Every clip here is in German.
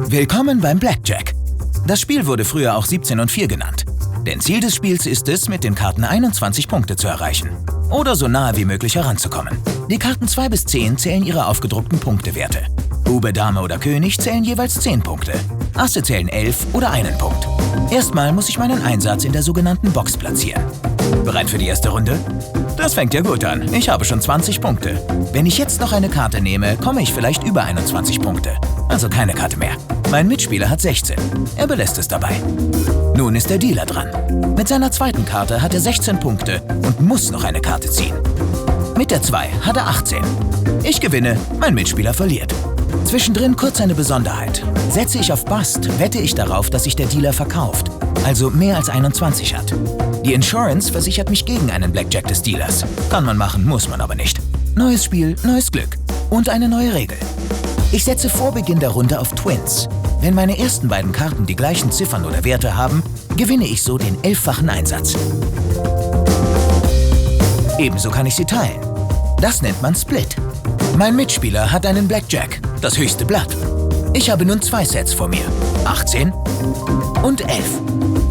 Willkommen beim Blackjack. Das Spiel wurde früher auch 17 und 4 genannt. Denn Ziel des Spiels ist es, mit den Karten 21 Punkte zu erreichen. Oder so nahe wie möglich heranzukommen. Die Karten 2 bis 10 zählen ihre aufgedruckten Punktewerte. Bube, Dame oder König zählen jeweils 10 Punkte. Asse zählen 11 oder 1 Punkt. Erstmal muss ich meinen Einsatz in der sogenannten Box platzieren. Bereit für die erste Runde? Das fängt ja gut an. Ich habe schon 20 Punkte. Wenn ich jetzt noch eine Karte nehme, komme ich vielleicht über 21 Punkte. Also keine Karte mehr. Mein Mitspieler hat 16. Er belässt es dabei. Nun ist der Dealer dran. Mit seiner zweiten Karte hat er 16 Punkte und muss noch eine Karte ziehen. Mit der 2 hat er 18. Ich gewinne, mein Mitspieler verliert. Zwischendrin kurz eine Besonderheit. Setze ich auf Bust, wette ich darauf, dass sich der Dealer verkauft, also mehr als 21 hat. Die Insurance versichert mich gegen einen Blackjack des Dealers. Kann man machen, muss man aber nicht. Neues Spiel, neues Glück. Und eine neue Regel. Ich setze vor Beginn der Runde auf Twins. Wenn meine ersten beiden Karten die gleichen Ziffern oder Werte haben, gewinne ich so den 11-fachen Einsatz. Ebenso kann ich sie teilen. Das nennt man Split. Mein Mitspieler hat einen Blackjack, das höchste Blatt. Ich habe nun 2 Sets vor mir, 18 und 11.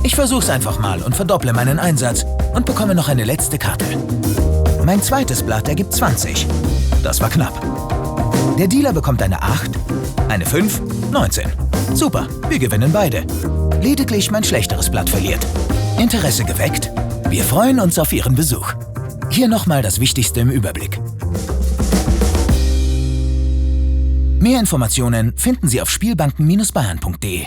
Ich versuch's einfach mal und verdopple meinen Einsatz und bekomme noch eine letzte Karte. Mein zweites Blatt ergibt 20. Das war knapp. Der Dealer bekommt eine 8, eine 5, 19. Super, wir gewinnen beide. Lediglich mein schlechteres Blatt verliert. Interesse geweckt? Wir freuen uns auf Ihren Besuch. Hier nochmal das Wichtigste im Überblick. Mehr Informationen finden Sie auf spielbanken-bayern.de.